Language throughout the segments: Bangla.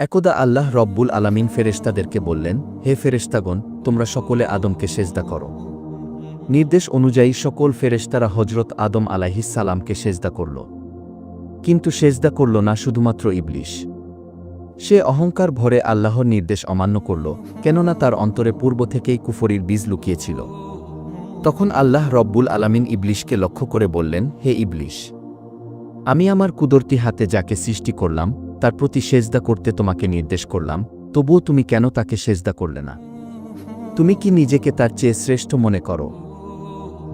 একদা আল্লাহ রব্বুল আলামিন ফেরেশতাদেরকে বললেন, হে ফেরেশতাগণ, তোমরা সকলে আদমকে সেজদা করো। নির্দেশ অনুযায়ী সকল ফেরেশতারা হজরত আদম আলাইহিস সালামকে সেজদা করল। কিন্তু সেজদা করল না শুধুমাত্র ইবলিশ। সে অহংকার ভরে আল্লাহর নির্দেশ অমান্য করল, কেননা তার অন্তরে পূর্ব থেকেই কুফরির বীজ লুকিয়েছিল। তখন আল্লাহ রব্বুল আলামিন ইবলিশকে লক্ষ্য করে বললেন, হে ইবলিশ, আমি আমার কুদরতি হাতে যাকে সৃষ্টি করলাম তার প্রতি সেজদা করতে তোমাকে নির্দেশ করলাম, তবুও তুমি কেন তাকে সেজদা করলে না? তুমি কি নিজেকে তার চেয়ে শ্রেষ্ঠ মনে করো?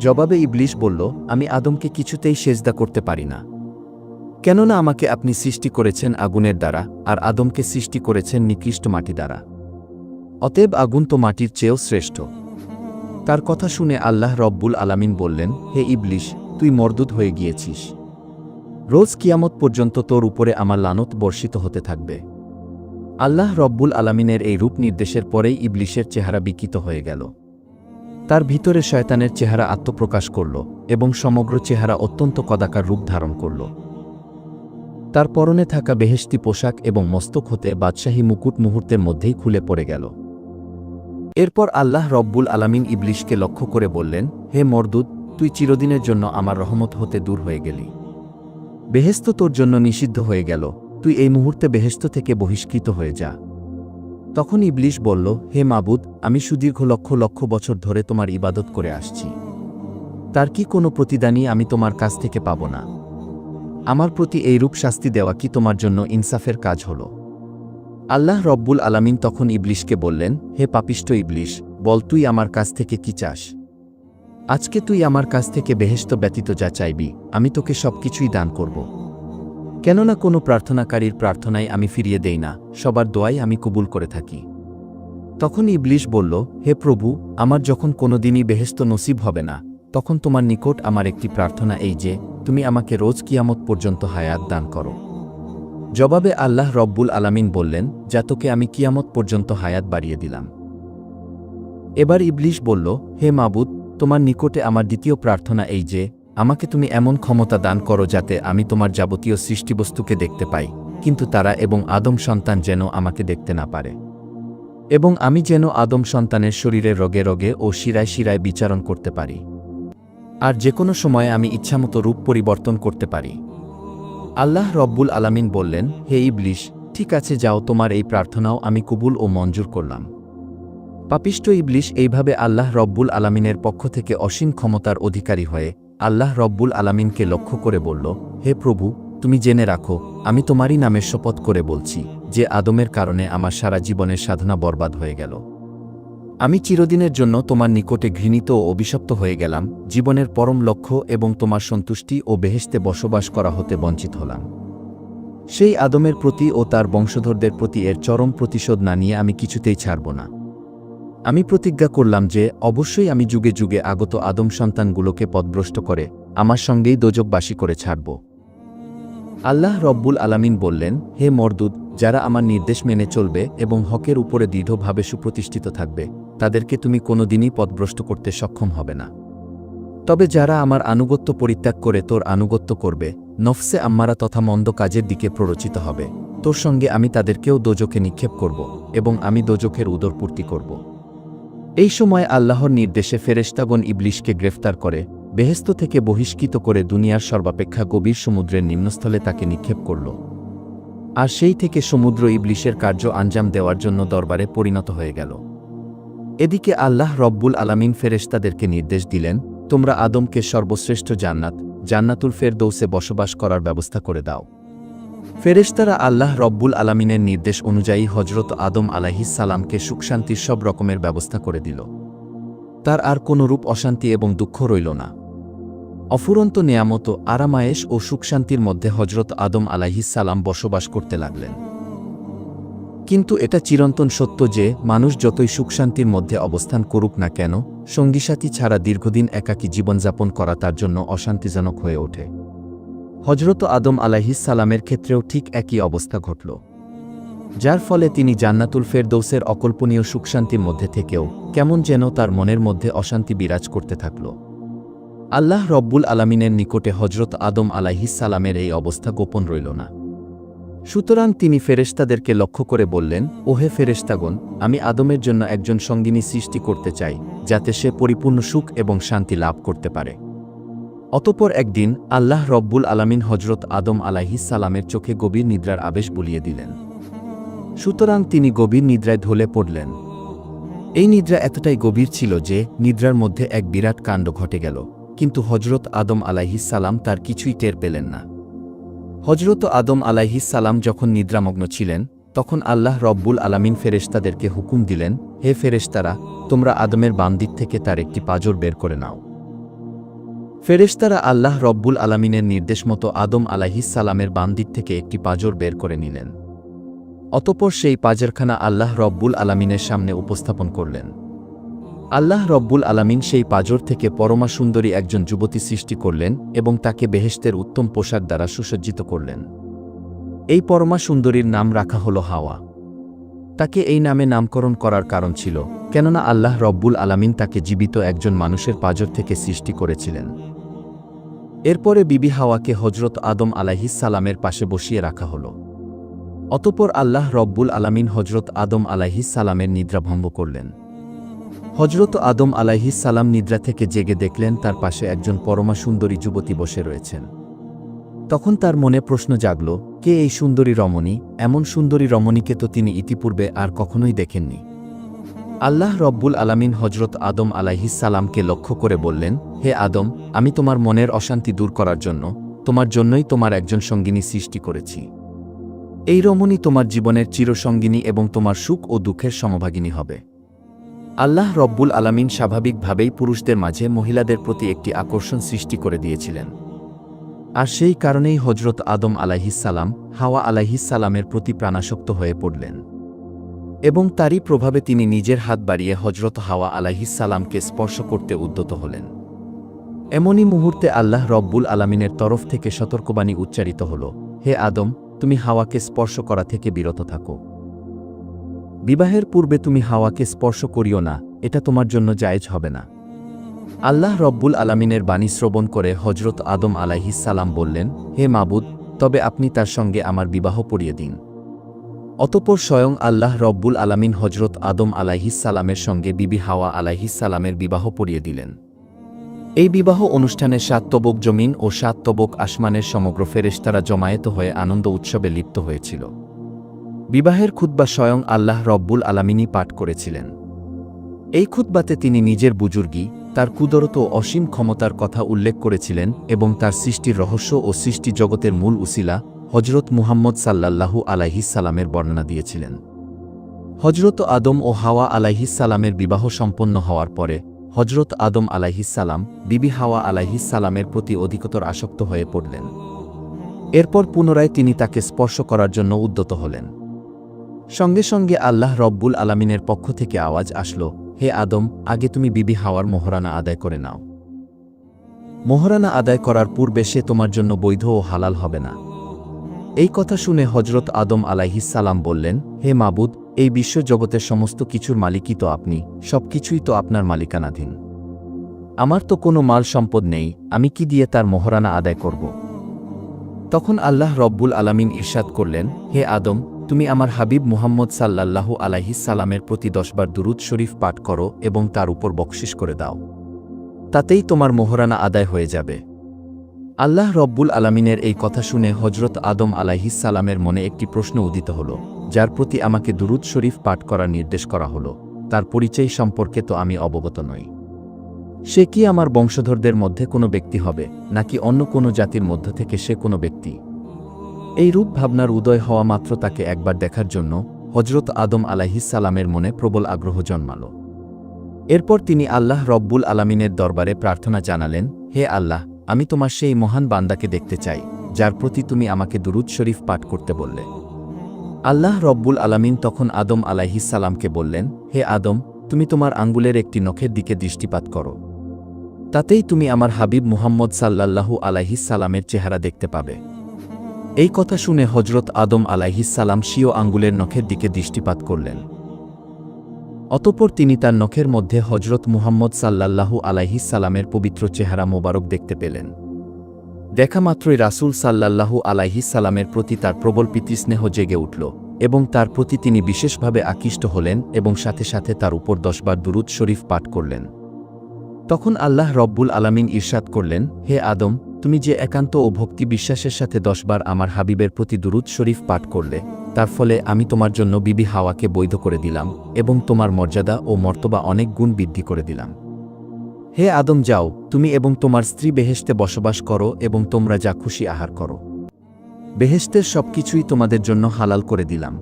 জবাবে ইবলিশ বলল, আমি আদমকে কিছুতেই সেজদা করতে পারি না। কেননা আমাকে আপনি সৃষ্টি করেছেন আগুনের দ্বারা, আর আদমকে সৃষ্টি করেছেন নিকৃষ্ট মাটি দ্বারা। অতএব আগুন তো মাটির চেয়েও শ্রেষ্ঠ। তার কথা শুনে আল্লাহ রব্বুল আলামিন বললেন, হে ইবলিশ, তুই মরদুদ হয়ে গিয়েছিস। রোজ কিয়ামত পর্যন্ত তোর উপরে আমার লানত বর্ষিত হতে থাকবে। আল্লাহ রব্বুল আলামিনের এই রূপ নির্দেশের পরেই ইবলিশের চেহারা বিকৃত হয়ে গেল। তার ভিতরে শয়তানের চেহারা আত্মপ্রকাশ করল এবং সমগ্র চেহারা অত্যন্ত কদাকার রূপ ধারণ করল। তার পরনে থাকা বেহেশতি পোশাক এবং মস্তক হতে বাদশাহী মুকুট মুহূর্তের মধ্যেই খুলে পড়ে গেল। এরপর আল্লাহ রব্বুল আলামিন ইবলিশকে লক্ষ্য করে বললেন, হে মরদুদ, তুই চিরদিনের জন্য আমার রহমত হতে দূর হয়ে গেলি। বেহেশত তোর জন্য নিষিদ্ধ হয়ে গেল, তুই এই মুহূর্তে বেহেশত থেকে বহিষ্কৃত হয়ে যা। তখন ইবলিশ বলল, হে মাবুদ, আমি সুদীর্ঘ লক্ষ লক্ষ বছর ধরে তোমার ইবাদত করে আসছি। তার কি কোনো প্রতিদানই আমি তোমার কাছ থেকে পাব না? আমার প্রতি এইরূপ শাস্তি দেওয়া কি তোমার জন্য ইনসাফের কাজ হল? আল্লাহ রব্বুল আলামিন তখন ইবলিশকে বললেন, হে পাপিষ্ঠ ইবলিশ, বল তুই আমার কাছ থেকে কি চাস? আজকে তুই আমার কাছ থেকে বেহেশত ব্যতীত যা চাইবি, আমি তোকে সবকিছুই দান করব। কেননা কোনো প্রার্থনাকারীর প্রার্থনায় আমি ফিরিয়ে দেই না, সবার দোয়াই আমি কবুল করে থাকি। তখন ইবলিশ বলল, হে প্রভু, আমার যখন কোনোদিনই বেহেশত নসিব হবে না, তখন তোমার নিকট আমার একটি প্রার্থনা এই যে, তুমি আমাকে রোজ কিয়ামত পর্যন্ত হায়াত দান করো। জবাবে আল্লাহ রব্বুল আলামিন বললেন, যা তোকে আমি কিয়ামত পর্যন্ত হায়াত বাড়িয়ে দিলাম। এবার ইবলিশ বলল, হে মাবুদ, তোমার নিকটে আমার দ্বিতীয় প্রার্থনা এই যে, আমাকে তুমি এমন ক্ষমতা দান করো যাতে আমি তোমার যাবতীয় সৃষ্টিবস্তুকে দেখতে পাই, কিন্তু তারা এবং আদম সন্তান যেন আমাকে দেখতে না পারে, এবং আমি যেন আদম সন্তানের শরীরে রগে রগে ও শিরায় শিরায় বিচারণ করতে পারি, আর যে কোনো সময়ে আমি ইচ্ছামতো রূপ পরিবর্তন করতে পারি। আল্লাহ রব্বুল আলামিন বললেন, হে ইবলিশ, ঠিক আছে, যাও, তোমার এই প্রার্থনাও আমি কবুল ও মঞ্জুর করলাম। পাপিষ্ঠ ইবলিশ এইভাবে আল্লাহ রব্বুল আলামিনের পক্ষ থেকে অসীম ক্ষমতার অধিকারী হয়ে আল্লাহ রব্বুল আলামিনকে লক্ষ্য করে বলল, হে প্রভু, তুমি জেনে রাখো, আমি তোমারই নামে শপথ করে বলছি যে আদমের কারণে আমার সারা জীবনের সাধনা বরবাদ হয়ে গেল। আমি চিরদিনের জন্য তোমার নিকটে ঘৃণিত ও অভিশপ্ত হয়ে গেলাম, জীবনের পরম লক্ষ্য এবং তোমার সন্তুষ্টি ও বেহেশতে বসবাস করা হতে বঞ্চিত হলাম। সেই আদমের প্রতি ও তার বংশধরদের প্রতি এর চরম প্রতিশোধ না নিয়ে আমি কিছুতেই ছাড়ব না। আমি প্রতিজ্ঞা করলাম যে অবশ্যই আমি যুগে যুগে আগত আদম সন্তানগুলোকে পথভ্রষ্ট করে আমার সঙ্গেই দোজখবাসী করে ছাড়ব। আল্লাহ রব্বুল আলামিন বললেন, হে মরদুদ, যারা আমার নির্দেশ মেনে চলবে এবং হকের উপরে দৃঢ়ভাবে সুপ্রতিষ্ঠিত থাকবে, তাদেরকে তুমি কোনোদিনই পথভ্রষ্ট করতে সক্ষম হবে না। তবে যারা আমার আনুগত্য পরিত্যাগ করে তোর আনুগত্য করবে, নফসে আম্মারা তথা মন্দ কাজের দিকে প্ররোচিত হবে, তোর সঙ্গে আমি তাদেরকেও দোজখে নিক্ষেপ করব এবং আমি দোজখের উদরপূর্তি করব। এই সময় আল্লাহর নির্দেশে ফেরেশতাগণ ইবলিশকে গ্রেফতার করে বেহেশত থেকে বহিষ্কৃত করে দুনিয়ার সর্বাপেক্ষা গভীর সমুদ্রের নিম্নস্থলে তাকে নিক্ষেপ করল। আর সেই থেকে সমুদ্র ইবলিশের কার্য আঞ্জাম দেওয়ার জন্য দরবারে পরিণত হয়ে গেল। এদিকে আল্লাহ রব্বুল আলামিন ফেরেশতাদেরকে নির্দেশ দিলেন, তোমরা আদমকে সর্বশ্রেষ্ঠ জান্নাতুল ফেরদৌসে বসবাস করার ব্যবস্থা করে দাও। ফেরেশতারা আল্লাহ রব্বুল আলামিনের নির্দেশ অনুযায়ী হজরত আদম আলাইহিস সালামকে সুখশান্তির সব রকমের ব্যবস্থা করে দিল। তার আর কোনরূপ অশান্তি এবং দুঃখ রইল না। অফুরন্ত নেয়ামত, আরামায়েশ ও সুখশান্তির মধ্যে হজরত আদম আলাইহিস সালাম বসবাস করতে লাগলেন। কিন্তু এটা চিরন্তন সত্য যে মানুষ যতই সুখশান্তির মধ্যে অবস্থান করুক না কেন, সঙ্গীসাথী ছাড়া দীর্ঘদিন একাকী জীবনযাপন করা তার জন্য অশান্তিজনক হয়ে ওঠে। হজরত আদম আলাইহিস সালামের ক্ষেত্রেও ঠিক একই অবস্থা ঘটল, যার ফলে তিনি জান্নাতুল ফেরদৌসের অকল্পনীয় সুখশান্তির মধ্যে থেকেও কেমন যেন তার মনের মধ্যে অশান্তি বিরাজ করতে থাকল। আল্লাহ রব্বুল আলামিনের নিকটে হজরত আদম আলাইহিস সালামের এই অবস্থা গোপন রইল না। সুতরাং তিনি ফেরেশতাদেরকে লক্ষ্য করে বললেন, ওহে ফেরেশতাগণ, আমি আদমের জন্য একজন সঙ্গিনী সৃষ্টি করতে চাই, যাতে সে পরিপূর্ণ সুখ এবং শান্তি লাভ করতে পারে। অতঃপর একদিন আল্লাহ রব্বুল আলামিন হজরত আদম আলাইহিস সালামের চোখে গভীর নিদ্রার আবেশ বুলিয়ে দিলেন। সুতরাং তিনি গভীর নিদ্রায় ঢলে পড়লেন। এই নিদ্রা এতটাই গভীর ছিল যে নিদ্রার মধ্যে এক বিরাট কাণ্ড ঘটে গেল, কিন্তু হজরত আদম আলাইহিস সালাম তার কিছুই টের পেলেন না। হজরত আদম আলাইহিস সালাম যখন নিদ্রামগ্ন ছিলেন, তখন আল্লাহ রব্বুল আলামিন ফেরেশতাদেরকে হুকুম দিলেন, হে ফেরেশতারা, তোমরা আদমের বাম দিক থেকে তার একটি পাঁজর বের করে নাও। ফেরেশতারা আল্লাহ রব্বুল আলামিনের নির্দেশ মতো আদম আলাইহিস সালামের বাম দিক থেকে একটি পাঁজর বের করে নিলেন। অতঃপর সেই পাঁজরখানা আল্লাহ রব্বুল আলামিনের সামনে উপস্থাপন করলেন। আল্লাহ রব্বুল আলামিন সেই পাঁজর থেকে পরমা সুন্দরী একজন যুবতী সৃষ্টি করলেন এবং তাকে বেহেশতের উত্তম পোশাক দ্বারা সুসজ্জিত করলেন। এই পরমা সুন্দরীর নাম রাখা হল হাওয়া। তাকে এই নামে নামকরণ করার কারণ ছিল, কেননা আল্লাহ রব্বুল আলামিন তাকে জীবিত একজন মানুষের পাঁজর থেকে সৃষ্টি করেছিলেন। এরপরে বিবি হাওয়াকে হজরত আদম আলাইহিস সালামের পাশে বসিয়ে রাখা হল। অতঃপর আল্লাহ রব্বুল আলামিন হজরত আদম আলাইহিস সালামের নিদ্রা ভঙ্গ করলেন। হজরত আদম আলাইহিস সালাম নিদ্রা থেকে জেগে দেখলেন তার পাশে একজন পরমা সুন্দরী যুবতী বসে রয়েছেন। তখন তার মনে প্রশ্ন জাগল, কে এই সুন্দরী রমণী? এমন সুন্দরী রমণীকে তো তিনি ইতিপূর্বে আর কখনোই দেখেননি। আল্লাহ রব্বুল আলামিন হজরত আদম আলাইহিস সালামকে লক্ষ্য করে বললেন, হে আদম, আমি তোমার মনের অশান্তি দূর করার জন্য তোমার জন্যই তোমার একজন সঙ্গিনী সৃষ্টি করেছি। এই রমণী তোমার জীবনের চিরসঙ্গিনী এবং তোমার সুখ ও দুঃখের সমভাগিনী হবে। আল্লাহ রব্বুল আলামিন স্বাভাবিকভাবেই পুরুষদের মাঝে মহিলাদের প্রতি একটি আকর্ষণ সৃষ্টি করে দিয়েছিলেন। আর সেই কারণেই হজরত আদম আলাইহিস সালাম হাওয়া আলাইহিস সালামের প্রতি প্রাণাসক্ত হয়ে পড়লেন এবং তারই প্রভাবে তিনি নিজের হাত বাড়িয়ে হজরত হাওয়া আলাইহিস সালামকে স্পর্শ করতে উদ্যত হলেন। এমনই মুহূর্তে আল্লাহ রব্বুল আলামিনের তরফ থেকে সতর্কবাণী উচ্চারিত হল, হে আদম, তুমি হাওয়াকে স্পর্শ করা থেকে বিরত থাকো। বিবাহের পূর্বে তুমি হাওয়াকে স্পর্শ করিও না, এটা তোমার জন্য জায়েজ হবে না। আল্লাহ রব্বুল আলামিনের বাণী শ্রবণ করে হজরত আদম আলাইহিস সালাম বললেন, হে মাবুদ, তবে আপনি তার সঙ্গে আমার বিবাহ পড়িয়ে দিন। অতঃপর স্বয়ং আল্লাহ রব্বুল আলামিন হজরত আদম আলাইহিস সালামের সঙ্গে বিবি হাওয়া আলাইহিস সালামের বিবাহ পড়িয়ে দিলেন। এই বিবাহ অনুষ্ঠানে ৭ তবক জমিন ও ৭ তবক আসমানের সমগ্র ফেরেশতারা জমায়েত হয়ে আনন্দ উৎসবে লিপ্ত হয়েছিল। বিবাহের খুতবা স্বয়ং আল্লাহ রব্বুল আলামিনই পাঠ করেছিলেন। এই খুতবাতে তিনি নিজের বুজুর্গি, তার কুদরত ও অসীম ক্ষমতার কথা উল্লেখ করেছিলেন এবং তার সৃষ্টির রহস্য ও সৃষ্টি জগতের মূল উসিলা হজরত মুহাম্মদ সাল্লাল্লাহু আলাইহিস সালামের বর্ণনা দিয়েছিলেন। হজরত আদম ও হাওয়া আলাইহিস সালামের বিবাহ সম্পন্ন হওয়ার পরে হজরত আদম আলাইহিস সালাম বিবি হাওয়া আলাইহিস সালামের প্রতি অধিকতর আসক্ত হয়ে পড়লেন। এরপর পুনরায় তিনি তাকে স্পর্শ করার জন্য উদ্যত হলেন। সঙ্গে সঙ্গে আল্লাহ রব্বুল আলামিনের পক্ষ থেকে আওয়াজ আসল, হে আদম, আগে তুমি বিবি হাওয়ার মোহরানা আদায় করে নাও। মোহরানা আদায় করার পূর্বে সে তোমার জন্য বৈধ ও হালাল হবে না। এই কথা শুনে হজরত আদম আলাইহিস সালাম বললেন, হে মাবুদ, এই বিশ্ব জগতের সমস্ত কিছুর মালিকই তো আপনি, সবকিছুই তো আপনার মালিকানাধীন। আমার তো কোনো মাল সম্পদ নেই, আমি কি দিয়ে তার মোহরানা আদায় করব? তখন আল্লাহ রব্বুল আলামিন ইরশাদ করলেন, হে আদম, তুমি আমার হাবিব মুহাম্মদ সাল্লাল্লাহু আলাইহিস সালামের প্রতি 10 বার দুরূদ শরীফ পাঠ করো এবং তার উপর বকশিশ করে দাও। তাতেই তোমার মোহরানা আদায় হয়ে যাবে। আল্লাহ রব্বুল আলামিনের এই কথা শুনে হজরত আদম আলাইহিস সালামের মনে একটি প্রশ্ন উদিত হল, যার প্রতি আমাকে দুরূদ শরীফ পাঠ করার নির্দেশ করা হল, তার পরিচয় সম্পর্কে তো আমি অবগত নই। সে কি আমার বংশধরদের মধ্যে কোনো ব্যক্তি হবে, নাকি অন্য কোনো জাতির মধ্য থেকে সে কোনো ব্যক্তি? এই রূপ ভাবনার উদয় হওয়া মাত্র তাকে একবার দেখার জন্য হজরত আদম আলাইহিস সালামের মনে প্রবল আগ্রহ জন্মাল। এরপর তিনি আল্লাহ রব্বুল আলামিনের দরবারে প্রার্থনা জানালেন, হে আল্লাহ, আমি তোমার সেই মহান বান্দাকে দেখতে চাই, যার প্রতি তুমি আমাকে দুরূদ শরীফ পাঠ করতে বললে। আল্লাহ রব্বুল আলামিন তখন আদম আলাইহিস সালামকে বললেন, হে আদম, তুমি তোমার আঙ্গুলের একটি নখের দিকে দৃষ্টিপাত করো। তাতেই তুমি আমার হাবিব মুহাম্মদ সাল্লাল্লাহু আলাইহিস সালামের চেহারা দেখতে পাবে। এই কথা শুনে হজরত আদম আলাইহিস সালাম স্বীয় আঙ্গুলের নখের দিকে দৃষ্টিপাত করলেন। অতঃপর তিনি তার নখের মধ্যে হজরত মুহাম্মদ সাল্লাল্লাহু আলাইহিস সালামের পবিত্র চেহারা মোবারক দেখতে পেলেন। দেখামাত্রই রাসূল সাল্লাল্লাহু আলাইহি সাল্লামের প্রতি তার প্রবল পিতৃস্নেহ জেগে উঠল এবং তার প্রতি তিনি বিশেষভাবে আকৃষ্ট হলেন এবং সাথে সাথে তার উপর 10 বার দুরূদ শরীফ পাঠ করলেন। তখন আল্লাহ রব্বুল আলামিন ইরশাদ করলেন, হে আদম, তুমি যে একান্ত ও ভক্তি বিশ্বাসের সাথে 10 বার আমার হাবিবের প্রতি দুরূদ শরীফ পাঠ করলে, তার ফলে আমি তোমার জন্য বিবি হাওয়াকে বৈধ করে দিলাম এবং তোমার মর্যাদা ও মর্তবা অনেক গুণ বৃদ্ধি করে দিলাম। হে আদম, যাও, তুমি এবং তোমার স্ত্রী বেহেশতে বসবাস করো এবং তোমরা যা খুশি আহার করো। বেহেশতের সবকিছুই তোমাদের জন্য হালাল করে দিলাম।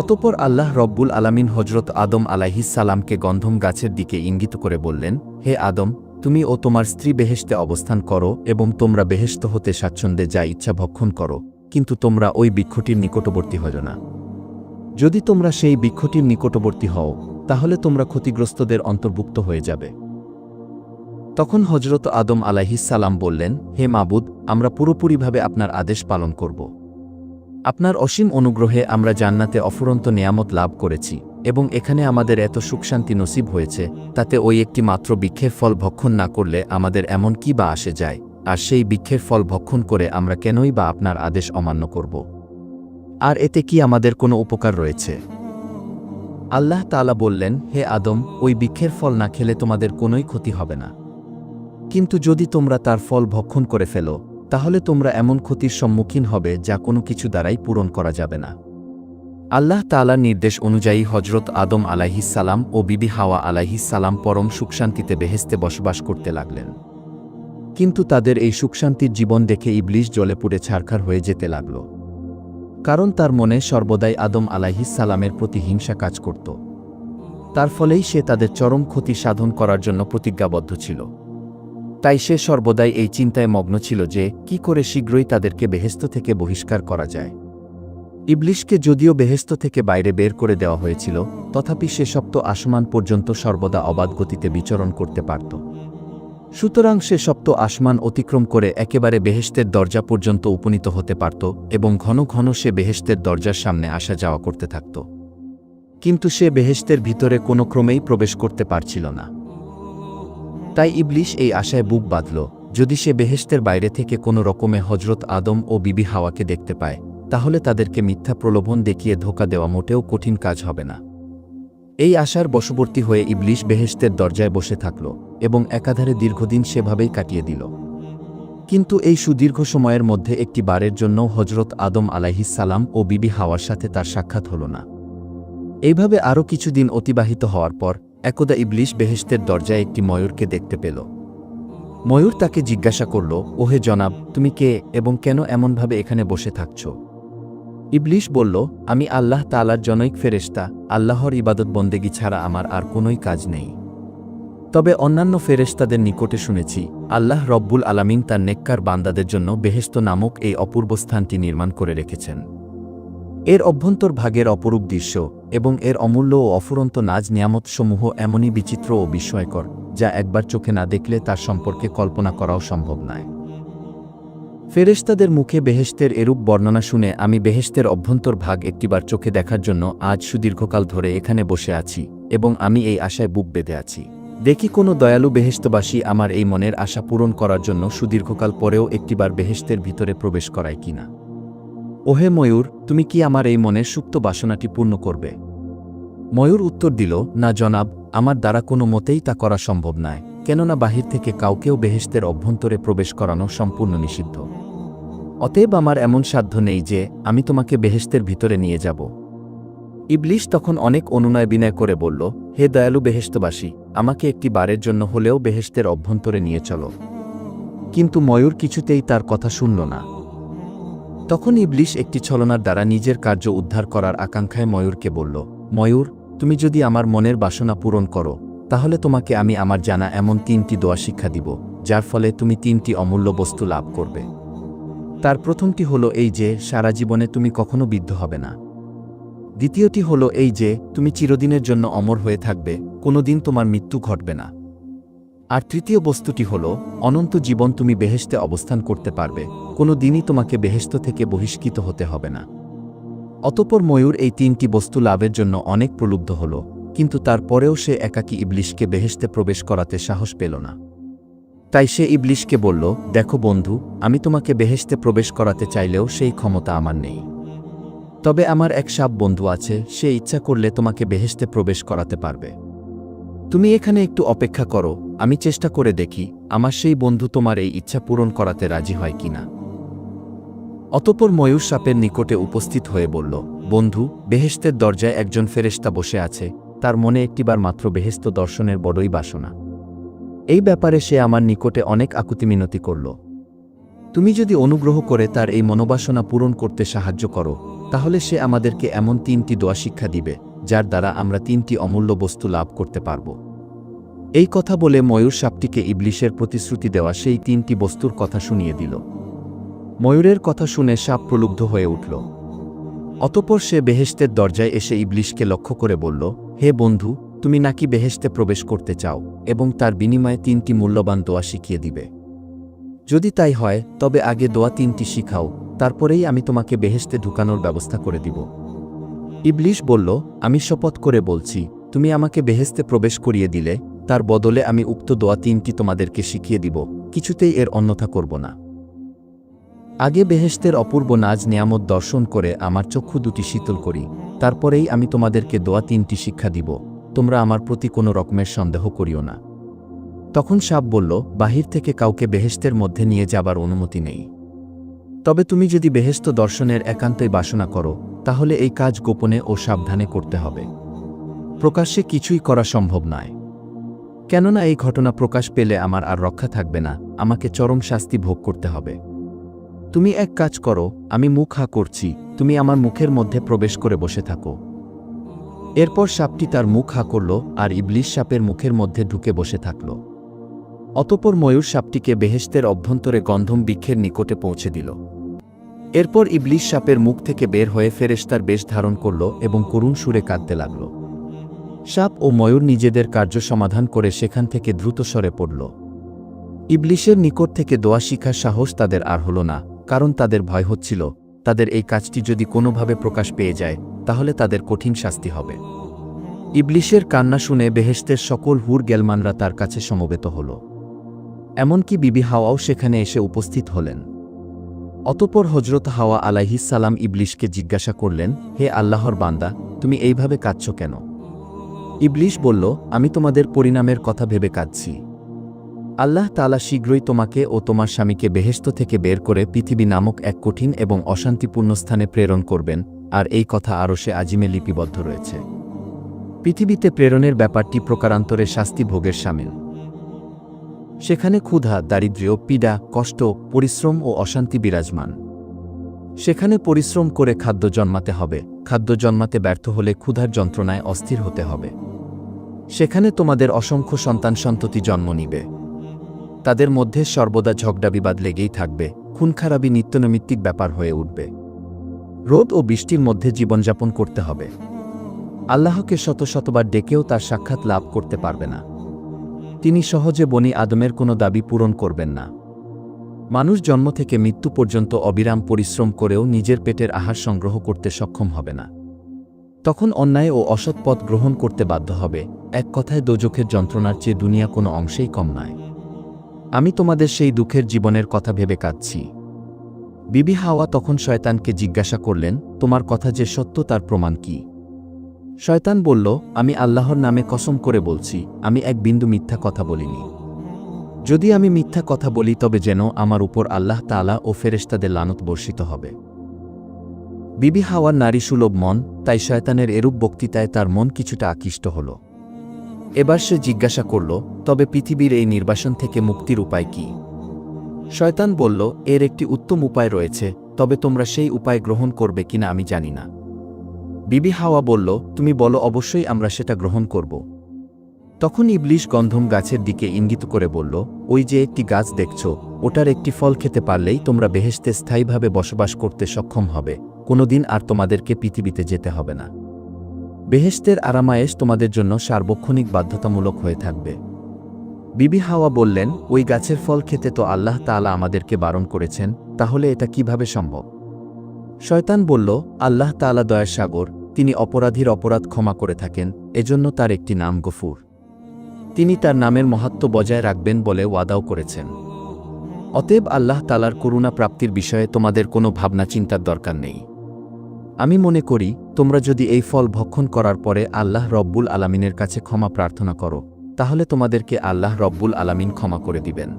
অতঃপর আল্লাহ রব্বুল আলামিন হজরত আদম আলাইহিস সালামকে গন্ধম গাছের দিকে ইঙ্গিত করে বললেন, হে আদম, তুমি ও তোমার স্ত্রী বেহেশতে অবস্থান করো এবং তোমরা বেহেশত হতে স্বাচ্ছন্দ্যে যা ইচ্ছা ভক্ষণ করো, কিন্তু তোমরা ওই বৃক্ষটির নিকটবর্তী হও না। যদি তোমরা সেই বৃক্ষটির নিকটবর্তী হও, তাহলে তোমরা ক্ষতিগ্রস্তদের অন্তর্ভুক্ত হয়ে যাবে। তখন হজরত আদম আলাইহিস সালাম বললেন, হে মাবুদ, আমরা পুরোপুরিভাবে আপনার আদেশ পালন করব। আপনার অসীম অনুগ্রহে আমরা জান্নাতে অফুরন্ত নেয়ামত লাভ করেছি এবং এখানে আমাদের এত সুখশান্তি নসিব হয়েছে, তাতে ওই একটি মাত্র বৃক্ষের ফল ভক্ষণ না করলে আমাদের এমন কি বা আসে যায়, আর সেই বৃক্ষের ফল ভক্ষণ করে আমরা কেনই বা আপনার আদেশ অমান্য করব? আর এতে কি আমাদের কোনো উপকার রয়েছে? আল্লাহ তাআলা বললেন, হে আদম, ওই বৃক্ষের ফল না খেলে তোমাদের কোনোই ক্ষতি হবে না, কিন্তু যদি তোমরা তার ফল ভক্ষণ করে ফেলো, তাহলে তোমরা এমন ক্ষতির সম্মুখীন হবে যা কোনো কিছু দ্বারাই পূরণ করা যাবে না। আল্লাহ তাআলার নির্দেশ অনুযায়ী হজরত আদম আলাইহিস সালাম ও বিবি হাওয়া আলাইহিস সালাম পরম সুখশান্তিতে বেহেশতে বসবাস করতে লাগলেন। কিন্তু তাদের এই সুখশান্তির জীবন দেখে ইবলিস জ্বলে পুড়ে ছারখার হয়ে যেতে লাগল, কারণ তার মনে সর্বদাই আদম আলাইহিস সালামের প্রতি হিংসা কাজ করত। তার ফলেই সে তাদের চরম ক্ষতি সাধন করার জন্য প্রতিজ্ঞাবদ্ধ ছিল। তাই সে সর্বদাই এই চিন্তায় মগ্ন ছিল যে কি করে শীঘ্রই তাদেরকে বেহেশত থেকে বহিষ্কার করা যায়। ইবলিসকে যদিও বেহেশত থেকে বাইরে বের করে দেওয়া হয়েছিল, তথাপি সে সপ্ত আসমান পর্যন্ত সর্বদা অবাধ গতিতে বিচরণ করতে পারত। সুতরাং সে সপ্ত আসমান অতিক্রম করে একেবারে বেহেশতের দরজা পর্যন্ত উপনীত হতে পারত এবং ঘন ঘন সে বেহেশতের দরজার সামনে আসা যাওয়া করতে থাকত। কিন্তু সে বেহেশতের ভিতরে কোনো ক্রমেই প্রবেশ করতে পারছিল না। তাই ইবলিস এই আশায় বুক বাঁধল, যদি সে বেহেশতের বাইরে থেকে কোনো রকমে হজরত আদম ও বিবি হাওয়াকে দেখতে পায়, তাহলে তাদেরকে মিথ্যা প্রলোভন দেখিয়ে ধোঁকা দেওয়া মোটেও কঠিন কাজ হবে না। এই আশার বশবর্তী হয়ে ইবলিস বেহেশতের দরজায় বসে থাকল এবং একাধারে দীর্ঘদিন সেভাবেই কাটিয়ে দিল। কিন্তু এই সুদীর্ঘ সময়ের মধ্যে একটি বারের জন্য হজরত আদম আলাইহিস সালাম ও বিবি হাওয়ার সাথে তার সাক্ষাৎ হল না। এইভাবে আরও কিছুদিন অতিবাহিত হওয়ার পর একদা ইবলিস বেহেশতের দরজায় একটি ময়ূরকে দেখতে পেল। ময়ূর তাকে জিজ্ঞাসা করল, ওহে জনাব, তুমি কে এবং কেন এমনভাবে এখানে বসে থাকছ? ইবলিস বলল, আমি আল্লাহ তাআলার জনৈক ফেরেশতা, আল্লাহর ইবাদত বন্দেগী ছাড়া আমার আর কোনোই কাজ নেই। তবে অন্যান্য ফেরেশতাদের নিকটে শুনেছি, আল্লাহ রব্বুল আলামিন তার নেককার বান্দাদের জন্য বেহেশত নামক এই অপূর্ব স্থানটি নির্মাণ করে রেখেছেন। এর অভ্যন্তর ভাগের অপরূপ দৃশ্য এবং এর অমূল্য ও অফুরন্ত নাজ নিয়ামতসমূহ এমনই বিচিত্র ও বিস্ময়কর, যা একবার চোখে না দেখলে তার সম্পর্কে কল্পনা করাও সম্ভব নয়। ফেরেশতাদের মুখে বেহেশতের এরূপ বর্ণনা শুনে আমি বেহেশতের অভ্যন্তর ভাগ একটিবার চোখে দেখার জন্য আজ সুদীর্ঘকাল ধরে এখানে বসে আছি এবং আমি এই আশায় বুক বেঁধে আছি, দেখি কোনো দয়ালু বেহেশতবাসী আমার এই মনের আশা পূরণ করার জন্য সুদীর্ঘকাল পরেও একটিবার বেহেশতের ভিতরে প্রবেশ করায় কিনা। ওহে ময়ূর, তুমি কি আমার এই মনের সুপ্ত বাসনাটি পূর্ণ করবে? ময়ূর উত্তর দিল, না জনাব, আমার দ্বারা কোনো মতেই তা করা সম্ভব নয়, কেননা বাহির থেকে কাউকেও বেহেশতের অভ্যন্তরে প্রবেশ করানো সম্পূর্ণ নিষিদ্ধ। অতএব আমার এমন সাধ্য নেই যে আমি তোমাকে বেহেশতের ভিতরে নিয়ে যাব। ইবলিস তখন অনেক অনুনয় বিনয় করে বলল, হে দয়ালু বেহেশতবাসী, আমাকে একটি বারের জন্য হলেও বেহেশতের অভ্যন্তরে নিয়ে চলো। কিন্তু ময়ূর কিছুতেই তার কথা শুনল না। তখন ইবলিস একটি ছলনার দ্বারা নিজের কার্য উদ্ধার করার আকাঙ্ক্ষায় ময়ূরকে বলল, ময়ূর, তুমি যদি আমার মনের বাসনা পূরণ করো, তাহলে তোমাকে আমি আমার জানা এমন 3টি দোয়া শিক্ষা দিব, যার ফলে তুমি 3টি অমূল্য বস্তু লাভ করবে। তার প্রথমটি হলো এই যে সারা জীবনে তুমি কখনো বৃদ্ধ হবে না। দ্বিতীয়টি হলো এই যে তুমি চিরদিনের জন্য অমর হয়ে থাকবে, কোনোদিন তোমার মৃত্যু ঘটবে না। আর তৃতীয় বস্তুটি হলো অনন্ত জীবন তুমি বেহেশতে অবস্থান করতে পারবে, কোনো দিনই তোমাকে বেহেশত থেকে বহিষ্কৃত হতে হবে না। অতঃপর ময়ূর এই 3টি বস্তু লাভের জন্য অনেক প্রলুব্ধ হল, কিন্তু তারপরেও সে একাকী ইবলিসকে বেহেশতে প্রবেশ করাতে সাহস পেল না। তাই সে ইবলিশকে বলল, দেখো বন্ধু, আমি তোমাকে বেহেশতে প্রবেশ করাতে চাইলেও সেই ক্ষমতা আমার নেই। তবে আমার এক সাপ বন্ধু আছে, সে ইচ্ছা করলে তোমাকে বেহেশতে প্রবেশ করাতে পারবে। তুমি এখানে একটু অপেক্ষা করো, আমি চেষ্টা করে দেখি আমার সেই বন্ধু তোমার এই ইচ্ছা পূরণ করাতে রাজি হয় কিনা। অতঃপর ময়ূর সাপের নিকটে উপস্থিত হয়ে বলল, বন্ধু, বেহেশতের দরজায় একজন ফেরেশতা বসে আছে, তার মনে একটিবার মাত্র বেহেশত দর্শনের বড়ই বাসনা। এই ব্যাপারে সে আমার নিকটে অনেক আকুতি মিনতি করল। তুমি যদি অনুগ্রহ করে তার এই মনোবাসনা পূরণ করতে সাহায্য করো, তাহলে সে আমাদেরকে এমন 3টি দোয়া শিক্ষা দিবে, যার দ্বারা আমরা 3টি অমূল্য বস্তু লাভ করতে পারব। এই কথা বলে ময়ূর সাপটিকে ইবলিশের প্রতিশ্রুতি দেওয়া সেই 3টি বস্তুর কথা শুনিয়ে দিল। ময়ূরের কথা শুনে সাপ প্রলুব্ধ হয়ে উঠল। অতঃপর সে বেহেশতের দরজায় এসে ইবলিশকে লক্ষ্য করে বলল, হে বন্ধু, তুমি নাকি বেহেশতে প্রবেশ করতে চাও এবং তার বিনিময়ে 3টি মূল্যবান দোয়া শিখিয়ে দিবে। যদি তাই হয় তবে আগে দোয়া 3টি শিখাও, তারপরেই আমি তোমাকে বেহেশতে ঢুকানোর ব্যবস্থা করে দিব। ইবলিশ বলল, আমি শপথ করে বলছি, তুমি আমাকে বেহেশতে প্রবেশ করিয়ে দিলে তার বদলে আমি উক্ত দোয়া 3টি তোমাদেরকে শিখিয়ে দিব, কিছুতেই এর অন্যথা করব না। আগে বেহেশতের অপূর্ব নাজ নিয়ামত দর্শন করে আমার চক্ষু দুটি শীতল করি, তারপরেই আমি তোমাদেরকে দোয়া 3টি শিক্ষা দিব, তোমরা আমার প্রতি কোনো রকমের সন্দেহ করিও না। তখন সাপ বলল, বাহির থেকে কাউকে বেহেশতের মধ্যে নিয়ে যাবার অনুমতি নেই। তবে তুমি যদি বেহেশত দর্শনের একান্তই বাসনা করো, তাহলে এই কাজ গোপনে ও সাবধানে করতে হবে। প্রকাশ্যে কিছুই করা সম্ভব নয়। কেননা এই ঘটনা প্রকাশ পেলে আমার আর রক্ষা থাকবে না, আমাকে চরম শাস্তি ভোগ করতে হবে। তুমি এক কাজ করো, আমি মুখ হা করছি, তুমি আমার মুখের মধ্যে প্রবেশ করে বসে থাকো। এরপর সাপটি তার মুখ হা করল আর ইবলিশ সাপের মুখের মধ্যে ঢুকে বসে থাকল। অতঃপর ময়ূর সাপটিকে বেহেশতের অভ্যন্তরে গন্ধম বৃক্ষের নিকটে পৌঁছে দিল। এরপর ইবলিশ সাপের মুখ থেকে বের হয়ে ফেরেশতার বেশ ধারণ করল এবং করুণ সুরে কাঁদতে লাগল। সাপ ও ময়ূর নিজেদের কার্য সমাধান করে সেখান থেকে দ্রুত সরে পড়ল। ইবলিশের নিকট থেকে দোয়া শিখার সাহস তাদের আর হল না, কারণ তাদের ভয় হচ্ছিল তাদের এই কাজটি যদি কোনোভাবে প্রকাশ পেয়ে যায় তাহলে তাদের কঠিন শাস্তি হবে। ইবলিশের কান্না শুনে বেহেশতের সকল হুর গেলমানরা তার কাছে সমবেত হল। এমনকি বিবি হাওয়াও সেখানে এসে উপস্থিত হলেন। অতঃপর হজরত হাওয়া আলাইহিস সালাম ইবলিশকে জিজ্ঞাসা করলেন, হে আল্লাহর বান্দা, তুমি এইভাবে কাঁদছ কেন? ইবলিশ বলল, আমি তোমাদের পরিণামের কথা ভেবে কাঁদছি। আল্লাহ তাআলা শীঘ্রই তোমাকে ও তোমার স্বামীকে বেহেশত থেকে বের করে পৃথিবী নামক এক কঠিন এবং অশান্তিপূর্ণ স্থানে প্রেরণ করবেন, আর এই কথা আরশে আজিমে লিপিবদ্ধ রয়েছে। পৃথিবীতে প্রেরণের ব্যাপারটি প্রকারান্তরে শাস্তি ভোগের শামিল। সেখানে ক্ষুধা, দারিদ্র্য, পীড়া, কষ্ট, পরিশ্রম ও অশান্তি বিরাজমান। সেখানে পরিশ্রম করে খাদ্য জন্মাতে হবে, খাদ্য জন্মাতে ব্যর্থ হলে ক্ষুধার যন্ত্রণায় অস্থির হতে হবে। সেখানে তোমাদের অসংখ্য সন্তান সন্ততি জন্ম নিবে। তাদের মধ্যে সর্বদা ঝগড়া বিবাদ লেগেই থাকবে, খুনখারাবি নিত্যনৈমিত্তিক ব্যাপার হয়ে উঠবে। রোদ ও বৃষ্টির মধ্যে জীবনযাপন করতে হবে। আল্লাহকে শত শতবার ডেকেও তার সাক্ষাৎ লাভ করতে পারবে না। তিনি সহজে বনি আদমের কোনো দাবি পূরণ করবেন না। মানুষ জন্ম থেকে মৃত্যু পর্যন্ত অবিরাম পরিশ্রম করেও নিজের পেটের আহার সংগ্রহ করতে সক্ষম হবে না। তখন অন্যায় ও অসৎ পথ গ্রহণ করতে বাধ্য হবে। এক কথায় দোজখের যন্ত্রণার চেয়ে দুনিয়া কোনো অংশেই কম নয়। আমি তোমাদের সেই দুঃখের জীবনের কথা ভেবে কাঁদছি। বিবি হাওয়া তখন শয়তানকে জিজ্ঞাসা করলেন, তোমার কথা যে সত্য তার প্রমাণ কি? শয়তান বলল, আমি আল্লাহর নামে কসম করে বলছি, আমি এক বিন্দু মিথ্যা কথা বলিনি। যদি আমি মিথ্যা কথা বলি তবে যেন আমার উপর আল্লাহ তাআলা ও ফেরেশতাদের লানত বর্ষিত হবে। বিবি হাওয়ার নারীসুলভ মন, তাই শয়তানের এরূপ বক্তৃতায় তার মন কিছুটা আকৃষ্ট হল। এবার সে জিজ্ঞাসা করল, তবে পৃথিবীর এই নির্বাসন থেকে মুক্তির উপায় কি? শয়তান বলল, এর একটি উত্তম উপায় রয়েছে, তবে তোমরা সেই উপায় গ্রহণ করবে কিনা আমি জানি না। বিবি হাওয়া বলল, তুমি বলো, অবশ্যই আমরা সেটা গ্রহণ করব। তখন ইবলিশ গন্ধম গাছের দিকে ইঙ্গিত করে বলল, ওই যে একটি গাছ দেখছ, ওটার একটি ফল খেতে পারলেই তোমরা বেহেশতে স্থায়ীভাবে বসবাস করতে সক্ষম হবে, কোনোদিন আর তোমাদেরকে পৃথিবীতে যেতে হবে না। বেহেশতের আরামায়েশ তোমাদের জন্য সার্বক্ষণিক বাধ্যতামূলক হয়ে থাকবে। বিবি হাওয়া বললেন, ওই গাছের ফল খেতে তো আল্লাহ তাআলা আমাদেরকে বারণ করেছেন, তাহলে এটা কিভাবে সম্ভব? শয়তান বলল, আল্লাহ তাআলা দয়ার সাগর, তিনি অপরাধীর অপরাধ ক্ষমা করে থাকেন, এজন্য তার একটি নাম গফুর। তিনি তার নামের মাহাত্ম্য বজায় রাখবেন বলে ওয়াদাও করেছেন। অতএব আল্লাহ তাআলার করুণা প্রাপ্তির বিষয়ে তোমাদের কোনো ভাবনা চিন্তার দরকার নেই। আমি মনে করি তোমরা যদি এই ফল ভক্ষণ করার পরে আল্লাহ রব্বুল আলামিনের কাছে ক্ষমা প্রার্থনা করো, তাহলে তোমাদেরকে আল্লাহ রব্বুল আলামিন ক্ষমা করে দিবেন।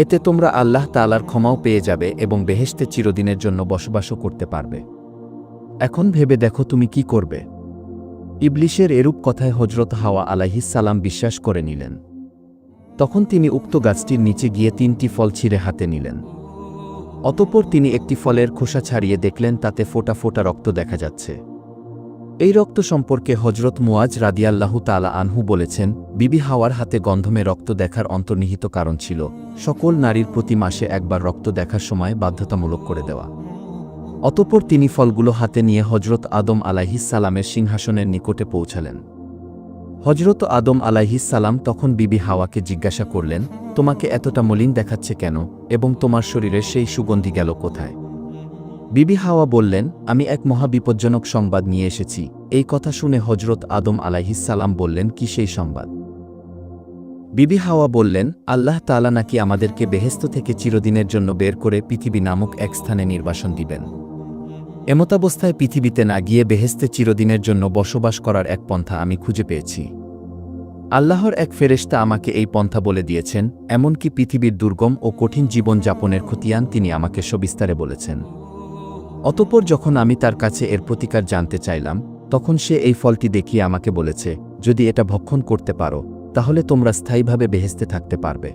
এতে তোমরা আল্লাহ তাআলার ক্ষমাও পেয়ে যাবে এবং বেহেশতে চিরদিনের জন্য বসবাসও করতে পারবে। এখন ভেবে দেখো তুমি কি করবে। ইবলিশের এরূপ কথায় হযরত হাওয়া আলাইহিস সালাম বিশ্বাস করে নিলেন। তখন তিনি উক্ত গাছটির নিচে গিয়ে 3টি ফল ছিঁড়ে হাতে নিলেন। অতঃপর তিনি একটি ফলের খোসা ছাড়িয়ে দেখলেন তাতে ফোঁটা ফোঁটা রক্ত দেখা যাচ্ছে। এই রক্ত সম্পর্কে হযরত মুয়াজ রাদিয়াল্লাহু তাআলা আনহু বলেছেন, বিবি হাওয়ার হাতে গন্ধমে রক্ত দেখার অন্তর্নিহিত কারণ ছিল সকল নারীর প্রতি মাসে একবার রক্ত দেখার সময় বাধ্যতামূলক করে দেওয়া। অতঃপর তিনি ফলগুলো হাতে নিয়ে হযরত আদম আলাইহিস সালামের সিংহাসনের নিকটে পৌঁছালেন। হযরত আদম আলাইহিস সালাম তখন বিবি হাওয়াকে জিজ্ঞাসা করলেন, তোমাকে এতটা মলিন দেখাচ্ছে কেন এবং তোমার শরীরের সেই সুগন্ধি গেল কোথায়? বিবি হাওয়া বললেন, আমি এক মহাবিপজ্জনক সংবাদ নিয়ে এসেছি। এই কথা শুনে হযরত আদম আলাইহিস সালাম বললেন, কি সেই সংবাদ? বিবি হাওয়া বললেন, আল্লাহ তাআলা নাকি আমাদেরকে বেহেশত থেকে চিরদিনের জন্য বের করে পৃথিবী নামক এক স্থানে নির্বাসন দিবেন। এমতাবস্থায় পৃথিবীতে না গিয়ে বেহেশতে চিরদিনের জন্য বসবাস করার এক পন্থা আমি খুঁজে পেয়েছি। আল্লাহর এক ফেরেশতা আমাকে এই পন্থা বলে দিয়েছেন, এমনকি পৃথিবীর দুর্গম ও কঠিন জীবন যাপনের খতিয়ান তিনি আমাকে সবিস্তারে বলেছেন। অতঃপর যখন আমি তার কাছে এর প্রতিকার জানতে চাইলাম, তখন সে এই ফলটি দেখিয়ে আমাকে বলেছে, যদি এটা ভক্ষণ করতে পারো তাহলে তোমরা স্থায়ীভাবে বেহেশতে থাকতে পারবে।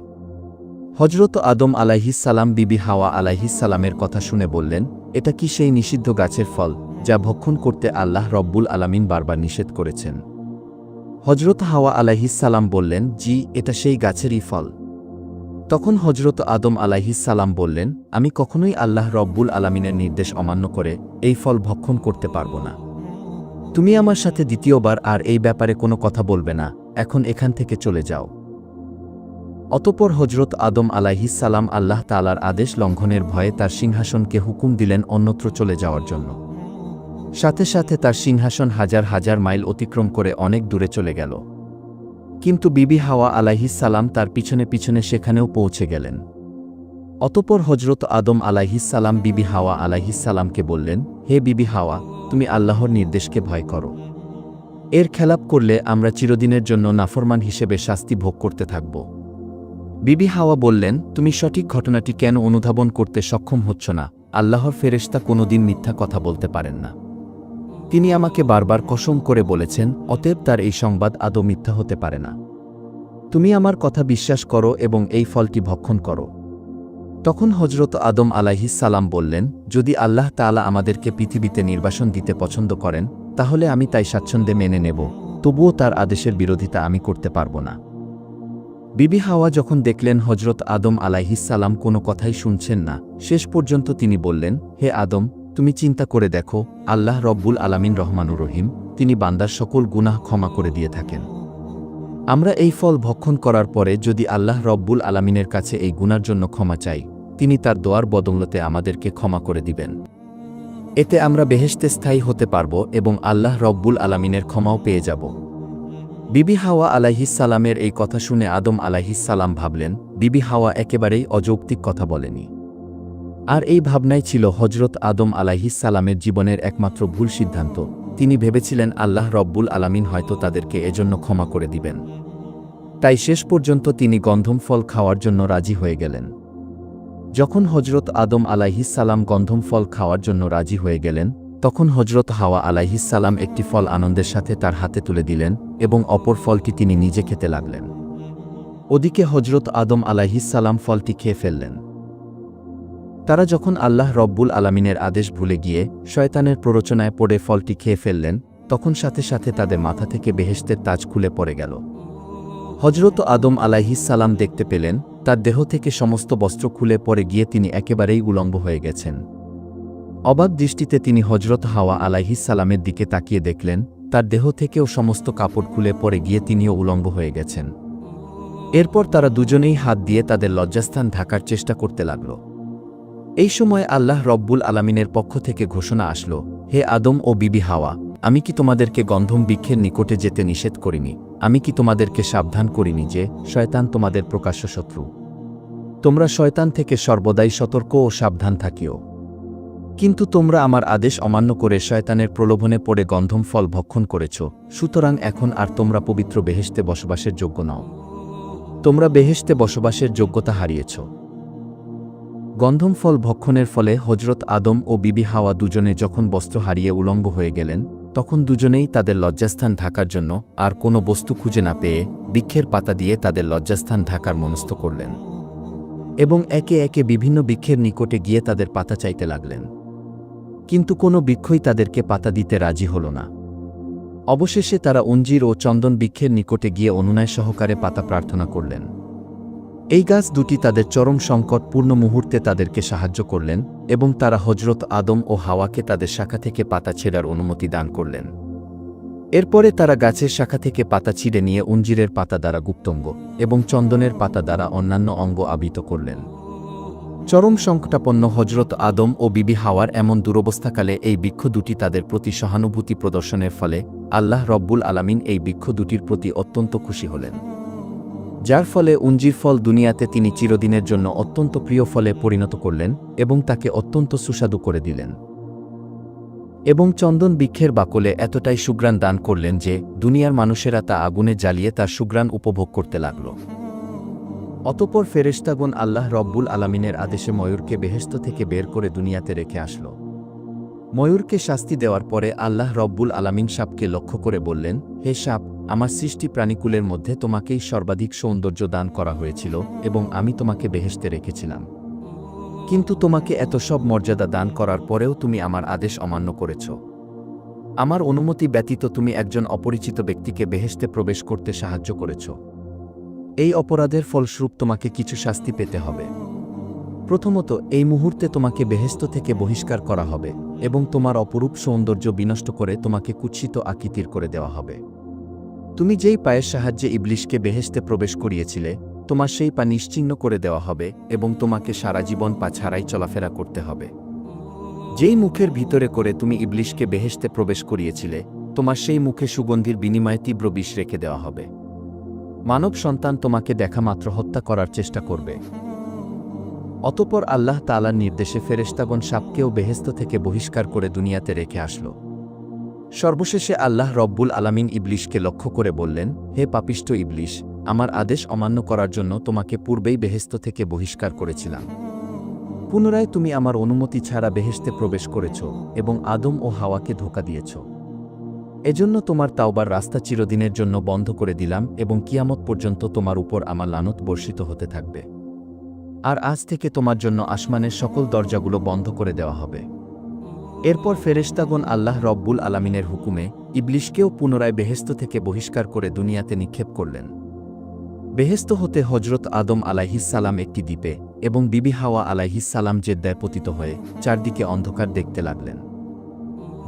হযরত আদম আলাইহিস সালাম বিবি হাওয়া আলাইহিস সালামের কথা শুনে বললেন, এটা কি সেই নিষিদ্ধ গাছের ফল যা ভক্ষণ করতে আল্লাহ রব্বুল আলামিন বারবার নিষেধ করেছেন? হযরত হাওয়া আলাইহিস সালাম বললেন, জি, এটা সেই গাছেরই ফল। তখন হযরত আদম আলাইহিস সালাম বললেন, আমি কখনোই আল্লাহ রব্বুল আলামিনের নির্দেশ অমান্য করে এই ফল ভক্ষণ করতে পারব না। তুমি আমার সাথে দ্বিতীয়বার আর এই ব্যাপারে কোনো কথা বলবে না, এখন এখান থেকে চলে যাও। অতঃপর হযরত আদম আলাইহিস সালাম আল্লাহ তাআলার আদেশ লঙ্ঘনের ভয়ে তার সিংহাসনকে হুকুম দিলেন অন্যত্র চলে যাওয়ার জন্য। সাথে সাথে তার সিংহাসন হাজার হাজার মাইল অতিক্রম করে অনেক দূরে চলে গেল। কিন্তু বিবি হাওয়া আলাইহিস সালাম তার পিছনে পিছনে সেখানেও পৌঁছে গেলেন। অতঃপর হযরত আদম আলাইহিস সালাম বিবি হাওয়া আলাইহিস সালামকে বললেন, হে বিবি হাওয়া, তুমি আল্লাহর নির্দেশকে ভয় করো। এর খেলাপ করলে আমরা চিরদিনের জন্য নাফরমান হিসেবে শাস্তি ভোগ করতে থাকব। বিবি হাওয়া বললেন, তুমি সঠিক ঘটনাটি কেন অনুধাবন করতে সক্ষম হচ্ছ না? আল্লাহর ফেরেশতা কোনোদিন মিথ্যা কথা বলতে পারেন না। তিনি আমাকে বারবার কসম করে বলেছেন, অতএব তার এই সংবাদ আদৌ মিথ্যা হতে পারে না। তুমি আমার কথা বিশ্বাস করো এবং এই ফলটি ভক্ষণ করো। তখন হযরত আদম আলাইহিস সালাম বললেন, যদি আল্লাহ তাআলা আমাদেরকে পৃথিবীতে নির্বাসন দিতে পছন্দ করেন তাহলে আমি তাই স্বাচ্ছন্দ্যে মেনে নেব, তবুও তার আদেশের বিরোধিতা আমি করতে পারব না। বিবি হাওয়া যখন দেখলেন হযরত আদম আলাইহিস সালাম কোনো কথাই শুনছেন না, শেষ পর্যন্ত তিনি বললেন, হে আদম, তুমি চিন্তা করে দেখো, আল্লাহ রব্বুল আলামিন রহমানুর রহিম, তিনি বান্দার সকল গুনাহ ক্ষমা করে দিয়ে থাকেন। আমরা এই ফল ভক্ষণ করার পরে যদি আল্লাহ রব্বুল আলামিনের কাছে এই গুনার জন্য ক্ষমা চাই, তিনি তার দোয়ার বদৌলতে আমাদেরকে ক্ষমা করে দিবেন। এতে আমরা বেহেশতে স্থায়ী হতে পারব এবং আল্লাহ রব্বুল আলামিনের ক্ষমাও পেয়ে যাব। বিবি হাওয়া আলাইহিস সালামের এই কথা শুনে আদম আলাইহিস সালাম ভাবলেন, বিবি হাওয়া একেবারেই অযৌক্তিক কথা বলেনি। আর এই ভাবনাই ছিল হযরত আদম আলাইহিস সালামের জীবনের একমাত্র ভুল সিদ্ধান্ত। তিনি ভেবেছিলেন আল্লাহ রব্বুল আলামিন হয়তো তাদেরকে এজন্য ক্ষমা করে দিবেন। তাই শেষ পর্যন্ত তিনি গন্ধম ফল খাওয়ার জন্য রাজি হয়ে গেলেন। যখন হযরত আদম আলাইহিস সালাম গন্ধম ফল খাওয়ার জন্য রাজি হয়ে গেলেন, তখন হযরত হাওয়া আলাইহিস সালাম একটি ফল আনন্দের সাথে তার হাতে তুলে দিলেন এবং অপর ফলটি তিনি নিজে খেতে লাগলেন। ওদিকে হযরত আদম আলাইহিস সালাম ফলটি খেয়ে ফেললেন। তারা যখন আল্লাহ রব্বুল আলামিনের আদেশ ভুলে গিয়ে শয়তানের প্ররোচনায় পড়ে ফলটি খেয়ে ফেললেন, তখন সাথে সাথে তাদের মাথা থেকে বেহেশতের তাজ খুলে পড়ে গেল। হযরত আদম আলাইহিস সালাম দেখতে পেলেন তার দেহ থেকে সমস্ত বস্ত্র খুলে পড়ে গিয়ে তিনি একেবারেই উলঙ্গ হয়ে গেছেন। অবাক দৃষ্টিতে তিনি হযরত হাওয়া আলাইহিস সালামের দিকে তাকিয়ে দেখলেন তার দেহ থেকেও সমস্ত কাপড় খুলে পড়ে গিয়ে তিনিও উলঙ্গ হয়ে গেছেন। এরপর তারা দুজনেই হাত দিয়ে তাদের লজ্জাস্থান ঢাকার চেষ্টা করতে লাগল। এই সময় আল্লাহ রব্বুল আলামিনের পক্ষ থেকে ঘোষণা আসলো, হে আদম ও বিবি হাওয়া, আমি কি তোমাদেরকে গন্ধম বৃক্ষের নিকটে যেতে নিষেধ করিনি? আমি কি তোমাদেরকে সাবধান করিনি যে শয়তান তোমাদের প্রকাশ্য শত্রু? তোমরা শয়তান থেকে সর্বদাই সতর্ক ও সাবধান থাকিও। কিন্তু তোমরা আমার আদেশ অমান্য করে শয়তানের প্রলোভনে পড়ে গন্ধম ফল ভক্ষণ করেছ, সুতরাং এখন আর তোমরা পবিত্র বেহেশতে বসবাসের যোগ্য নও। তোমরা বেহেশতে বসবাসের যোগ্যতা হারিয়েছ। গন্ধম ফল ভক্ষণের ফলে হজরত আদম ও বিবি হাওয়া দুজনে যখন বস্ত্র হারিয়ে উলঙ্গ হয়ে গেলেন, তখন দুজনেই তাদের লজ্জাস্থান ঢাকার জন্য আর কোনো বস্তু খুঁজে না পেয়ে বৃক্ষের পাতা দিয়ে তাদের লজ্জাস্থান ঢাকার মনস্থ করলেন এবং একে একে বিভিন্ন বৃক্ষের নিকটে গিয়ে তাদের পাতা চাইতে লাগলেন। কিন্তু কোনো বৃক্ষই তাদেরকে পাতা দিতে রাজি হল না। অবশেষে তারা অঞ্জির ও চন্দন বৃক্ষের নিকটে গিয়ে অনুনয় সহকারে পাতা প্রার্থনা করলেন। এই গাছ দুটি তাদের চরম সংকটপূর্ণ মুহূর্তে তাদেরকে সাহায্য করলেন এবং তারা হজরত আদম ও হাওয়াকে তাদের শাখা থেকে পাতা ছেঁড়ার অনুমতি দান করলেন। এরপরে তারা গাছের শাখা থেকে পাতা ছিঁড়ে নিয়ে অঞ্জিরের পাতা দ্বারা গুপ্তঙ্গ এবং চন্দনের পাতা দ্বারা অন্যান্য অঙ্গ আবৃত করলেন। চরম সংকটাপন্ন হজরত আদম ও বিবি হাওয়ার এমন দুরবস্থাকালে এই বৃক্ষ দুটি তাদের প্রতি সহানুভূতি প্রদর্শনের ফলে আল্লাহ রব্বুল আলামিন এই বৃক্ষ দুটির প্রতি অত্যন্ত খুশি হলেন, যার ফলে অঞ্জির ফল দুনিয়াতে তিনি চিরদিনের জন্য অত্যন্ত প্রিয় ফলে পরিণত করলেন এবং তাকে অত্যন্ত সুস্বাদু করে দিলেন। এবং চন্দন বৃক্ষের বাকলে এতটাই সুঘ্রাণ দান করলেন যে দুনিয়ার মানুষেরা তা আগুনে জ্বালিয়ে তার সুঘ্রাণ উপভোগ করতে লাগল। অতঃপর ফেরেশতাগণ আল্লাহ রব্বুল আলামিনের আদেশে ময়ূরকে বেহেশত থেকে বের করে দুনিয়াতে রেখে আসল। ময়ূরকে শাস্তি দেওয়ার পরে আল্লাহ রব্বুল আলামিন সাপকে লক্ষ্য করে বললেন, হে সাপ, আমার সৃষ্টি প্রাণীকুলের মধ্যে তোমাকেই সর্বাধিক সৌন্দর্য দান করা হয়েছিল এবং আমি তোমাকে বেহেশতে রেখেছিলাম। কিন্তু তোমাকে এত সব মর্যাদা দান করার পরেও তুমি আমার আদেশ অমান্য করেছ। আমার অনুমতি ব্যতীত তুমি একজন অপরিচিত ব্যক্তিকে বেহেশতে প্রবেশ করতে সাহায্য করেছ। এই অপরাধের ফলস্বরূপ তোমাকে কিছু শাস্তি পেতে হবে। প্রথমত, এই মুহূর্তে তোমাকে বেহেশত থেকে বহিষ্কার করা হবে এবং তোমার অপরূপ সৌন্দর্য বিনষ্ট করে তোমাকে কুৎসিত আকৃতির করে দেওয়া হবে। তুমি যেই পায়ের সাহায্যে ইবলিশকে বেহেশতে প্রবেশ করিয়েছিলে, তোমার সেই পা নিশ্চিহ্ন করে দেওয়া হবে এবং তোমাকে সারা জীবন পা ছাড়াই চলাফেরা করতে হবে। যেই মুখের ভিতরে করে তুমি ইবলিশকে বেহেশতে প্রবেশ করিয়েছিলে, তোমার সেই মুখে সুগন্ধির বিনিময়ে তীব্র বিষ রেখে দেওয়া হবে। মানব সন্তান তোমাকে দেখামাত্র হত্যা করার চেষ্টা করবে। অতঃপর আল্লাহ তাআলার নির্দেশে ফেরেশতাগণ সাপকেও বেহেশত থেকে বহিষ্কার করে দুনিয়াতে রেখে আসল। সর্বশেষে আল্লাহ রব্বুল আলামিন ইবলিশকে লক্ষ্য করে বললেন, হে পাপিষ্ঠ ইবলিশ, আমার আদেশ অমান্য করার জন্য তোমাকে পূর্বেই বেহেশত থেকে বহিষ্কার করেছিলাম। পুনরায় তুমি আমার অনুমতি ছাড়া বেহেশতে প্রবেশ করেছ এবং আদম ও হাওয়াকে ধোঁকা দিয়েছ। এজন্য তোমার তাওবার রাস্তা চিরদিনের জন্য বন্ধ করে দিলাম এবং কিয়ামত পর্যন্ত তোমার উপর আমার লানত বর্ষিত হতে থাকবে। আর আজ থেকে তোমার জন্য আসমানের সকল দরজাগুলো বন্ধ করে দেওয়া হবে। এরপর ফেরেশতাগণ আল্লাহ রব্বুল আলামিনের হুকুমে ইবলিশকেও পুনরায় বেহেশত থেকে বহিষ্কার করে দুনিয়াতে নিক্ষেপ করলেন। বেহেশত হতে হজরত আদম আলাইহিসসালাম একটি দ্বীপে এবং বিবি হাওয়া আলাইহিসসালাম জেদ্দায় পতিত হয়ে চারদিকে অন্ধকার দেখতে লাগলেন।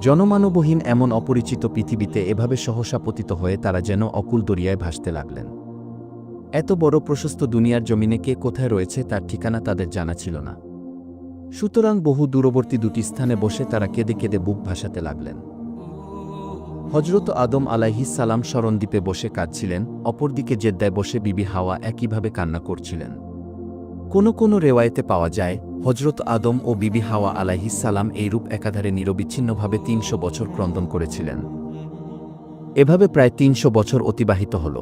জনমানবহীন এমন অপরিচিত পৃথিবীতে এভাবে সহসা পতিত হয়ে তারা যেন অকুল দরিয়ায় ভাসতে লাগলেন। এত বড় প্রশস্ত দুনিয়ার জমিনে কে কোথায় রয়েছে তার ঠিকানা তাদের জানা ছিল না। সুতরাং বহু দূরবর্তী দুটি স্থানে বসে তারা কেঁদে কেঁদে বুক ভাসাতে লাগলেন। হজরত আদম আলাইহিসসালাম শরণদ্বীপে বসে কাঁদছিলেন, অপরদিকে জেদ্দায় বসে বিবি হাওয়া একইভাবে কান্না করছিলেন। কোনো কোনো রেওয়ায়েতে পাওয়া যায়, হজরত আদম ও বিবি হাওয়া আলাইহিসসালাম এইরূপ একাধারে নিরবিচ্ছিন্নভাবে ৩০০ বছর ক্রন্দন করেছিলেন। এভাবে প্রায় ৩০০ বছর অতিবাহিত হল।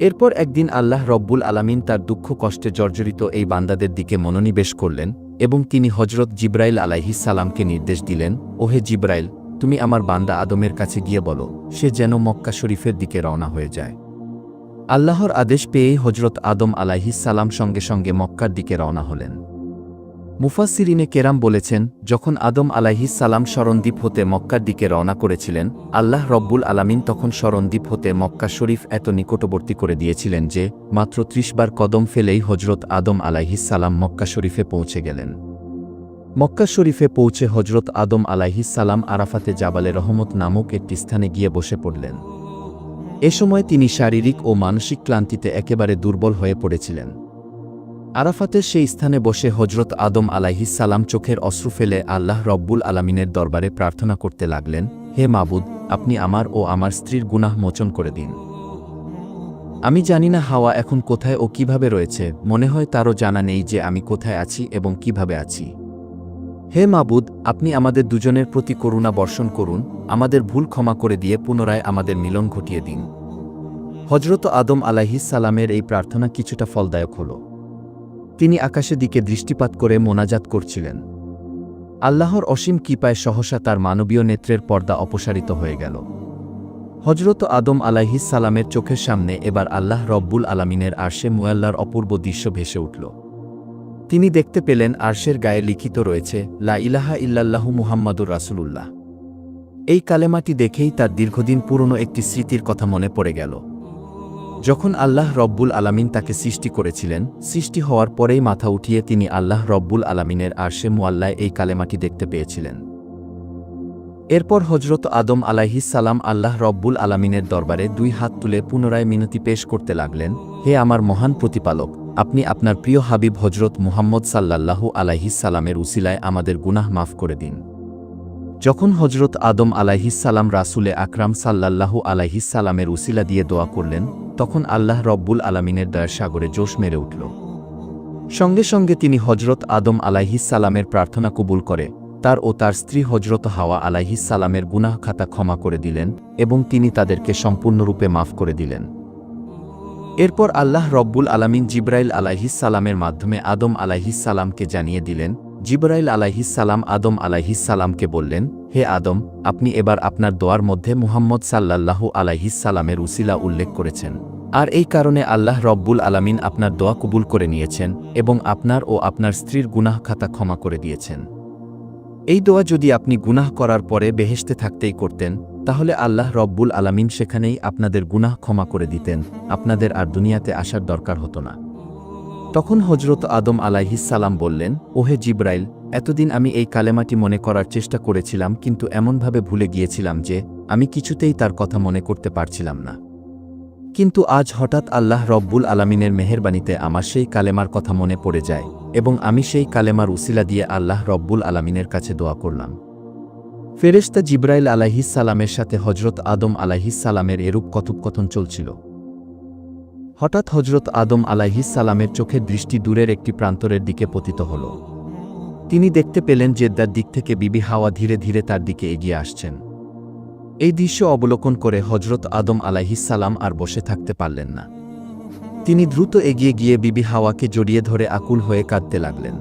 এরপর একদিন আল্লাহ রব্বুল আলামিন তার দুঃখ কষ্টে জর্জরিত এই বান্দাদের দিকে মনোনিবেশ করলেন এবং তিনি হজরত জিব্রাইল আলাইহিসসালামকে নির্দেশ দিলেন, ওহে জিব্রাইল, তুমি আমার বান্দা আদমের কাছে গিয়ে বলো সে যেন মক্কা শরীফের দিকে রওনা হয়ে যায়। আল্লাহর আদেশ পেয়েই হজরত আদম আলাইহিসসালাম সঙ্গে সঙ্গে মক্কার দিকে রওনা হলেন। মুফাসসিরিনে কেরাম বলেছেন, যখন আদম আলাইহিসসালাম শরণদ্বীপ হতে মক্কার দিকে রওনা করেছিলেন, আল্লাহ রব্বুল আলামিন তখন শরণদ্বীপ হতে মক্কা শরীফ এত নিকটবর্তী করে দিয়েছিলেন যে মাত্র ৩০ বার কদম ফেলেই হজরত আদম আলাইহিসসালাম মক্কা শরীফে পৌঁছে গেলেন। মক্কা শরীফে পৌঁছে হজরত আদম আলাইহিসসালাম আরাফাতে জাবালে রহমত নামক একটি স্থানে গিয়ে বসে পড়লেন। এ সময় তিনি শারীরিক ও মানসিক ক্লান্তিতে একেবারে দুর্বল হয়ে পড়েছিলেন। আরাফাতের সেই স্থানে বসে হজরত আদম আলাইহিসসালাম চোখের অশ্রু ফেলে আল্লাহ রব্বুল আলামিনের দরবারে প্রার্থনা করতে লাগলেন, হে মাবুদ, আপনি আমার ও আমার স্ত্রীর গুনাহ মোচন করে দিন। আমি জানি না হাওয়া এখন কোথায় ও কিভাবে রয়েছে, মনে হয় তারও জানা নেই যে আমি কোথায় আছি এবং কিভাবে আছি। হে মাবুদ, আপনি আমাদের দুজনের প্রতি করুণা বর্ষণ করুন, আমাদের ভুল ক্ষমা করে দিয়ে পুনরায় আমাদের মিলন ঘটিয়ে দিন। হজরত আদম আলাইহিস সালামের এই প্রার্থনা কিছুটা ফলদায়ক হল। তিনি আকাশের দিকে দৃষ্টিপাত করে মোনাজাত করছিলেন। আল্লাহর অসীম কৃপায় সহসা তার মানবীয় নেত্রের পর্দা অপসারিত হয়ে গেল। হজরত আদম আলাইহিস সালামের চোখের সামনে এবার আল্লাহ রব্বুল আলামিনের আরশে মুআল্লার অপূর্ব দৃশ্য ভেসে উঠল। তিনি দেখতে পেলেন আরশের গায়ে লিখিত রয়েছে, লা ইলাহা ইল্লাল্লাহু মুহাম্মাদুর রাসূলুল্লাহ। এই কালেমাটি দেখেই তার দীর্ঘদিন পুরনো একটি স্মৃতির কথা মনে পড়ে গেল। যখন আল্লাহ রব্বুল আলামিন তাকে সৃষ্টি করেছিলেন, সৃষ্টি হওয়ার পরেই মাথা উঠিয়ে তিনি আল্লাহ রব্বুল আলামিনের আরশে মুআল্লায় এই কালেমাটি দেখতে পেয়েছিলেন। এরপর হজরত আদম আলাইহিস সালাম আল্লাহ রব্বুল আলামিনের দরবারে দুই হাত তুলে পুনরায় মিনতি পেশ করতে লাগলেন, হে আমার মহান প্রতিপালক, আপনি আপনার প্রিয় হাবিব হজরত মুহাম্মদ সাল্লাল্লাহু আলাইহিস সালামের উসিলায় আমাদের গুনাহ মাফ করে দিন। যখন হজরত আদম আলাইহিস সালাম রাসূলে আকরাম সাল্লাল্লাহু আলাইহিস সালামের উসিলা দিয়ে দোয়া করলেন, তখন আল্লাহ রব্বুল আলামিনের দয়ার সাগরে জোশ মেরে উঠল। সঙ্গে সঙ্গে তিনি হজরত আদম আলাইহিস সালামের প্রার্থনা কবুল করে তার ও তার স্ত্রী হজরত হাওয়া আলাইহিস সালামের গুনাহ খাতা ক্ষমা করে দিলেন এবং তিনি তাদেরকে সম্পূর্ণরূপে মাফ করে দিলেন। এরপর আল্লাহ রব্বুল আলামিন জিবরাইল আলাইহিস সালামের মাধ্যমে আদম আলাইহিস সালামকে জানিয়ে দিলেন। জিবরাইল আলাইহিস সালাম আদম আলাইহিস সালামকে বললেন, হে আদম, আপনি এবার আপনার দোয়ার মধ্যে মুহাম্মদ সাল্লাল্লাহু আলাইহিস সালামের উসিলা উল্লেখ করেছেন, আর এই কারণে আল্লাহ রব্বুল আলামিন আপনার দোয়া কবুল করে নিয়েছেন এবং আপনার ও আপনার স্ত্রীর গুনাহ খাতা ক্ষমা করে দিয়েছেন। এই দোয়া যদি আপনি গুনাহ করার পরে বেহেশতে থাকতেই করতেন, তাহলে আল্লাহ রব্বুল আলামিন সেখানেই আপনাদের গুনাহ ক্ষমা করে দিতেন, আপনাদের আর দুনিয়াতে আসার দরকার হতো না। তখন হজরত আদম আলাইহিস সালাম বললেন, ওহে জিবরাইল, এতদিন আমি এই কালেমাটি মনে করার চেষ্টা করেছিলাম, কিন্তু এমনভাবে ভুলে গিয়েছিলাম যে আমি কিছুতেই তার কথা মনে করতে পারছিলাম না। কিন্তু আজ হঠাৎ আল্লাহ রব্বুল আলামিনের মেহেরবানিতে আমার সেই কালেমার কথা মনে পড়ে যায় এবং আমি সেই কালেমার উসিলা দিয়ে আল্লাহ রব্বুল আলামিনের কাছে দোয়া করলাম। ফেরেশতা জিবরাইল আলাইহিস সালামের সাথে হজরত আদম আলাইহিস সালামের এরূপ কথোপকথন চলছিল। হঠাৎ হজরত আদম আলাইহিস সালামের চোখের দৃষ্টি দূরের একটি প্রান্তরের দিকে পতিত হল। তিনি দেখতে পেলেন জেদ্দার দিক থেকে বিবি হাওয়া ধীরে ধীরে তার দিকে এগিয়ে আসছেন। এই দৃশ্য অবলোকন করে হজরত আদম আলাইহিস সালাম আর বসে থাকতে পারলেন না। তিনি দ্রুত এগিয়ে গিয়ে বিবি হাওয়াকে জড়িয়ে ধরে আকুল হয়ে কাঁদতে লাগলেন।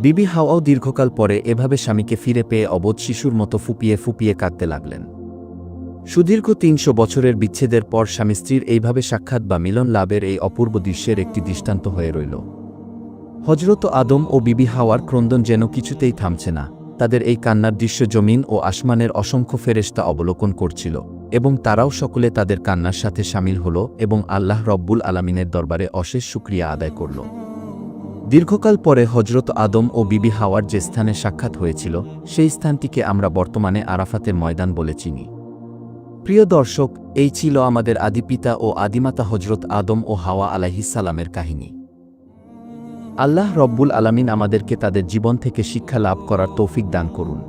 বিবি হাওয়াও দীর্ঘকাল পরে এভাবে স্বামীকে ফিরে পেয়ে অবোধ শিশুর মতো ফুপিয়ে ফুপিয়ে কাঁদতে লাগলেন। সুদীর্ঘ ৩০০ বছরের বিচ্ছেদের পর স্বামী স্ত্রীর এইভাবে সাক্ষাৎ বা মিলন লাভের এই অপূর্ব দৃশ্যের একটি দৃষ্টান্ত হয়ে রইল। হজরত আদম ও বিবি হাওয়ার ক্রন্দন যেন কিছুতেই থামছে না। তাদের এই কান্নার দৃশ্য জমিন ও আসমানের অসংখ্য ফেরেশতা অবলোকন করছিল এবং তারাও সকলে তাদের কান্নার সাথে শামিল হল এবং আল্লাহ রব্বুল আলামিনের দরবারে অশেষ শুকরিয়া আদায় করল। দীর্ঘকাল পরে হজরত আদম ও বিবি হাওয়ার যে স্থানে সাক্ষাৎ হয়েছিল, সেই স্থানটিকে আমরা বর্তমানে আরাফাতের ময়দান বলে চিনি। প্রিয় দর্শক, এই ছিল আমাদের আদিপিতা ও আদিমাতা হজরত আদম ও হাওয়া আলাইহিস সালামের কাহিনী। আল্লাহ রব্বুল আলামিন আমাদেরকে তাদের জীবন থেকে শিক্ষা লাভ করার তৌফিক দান করুন।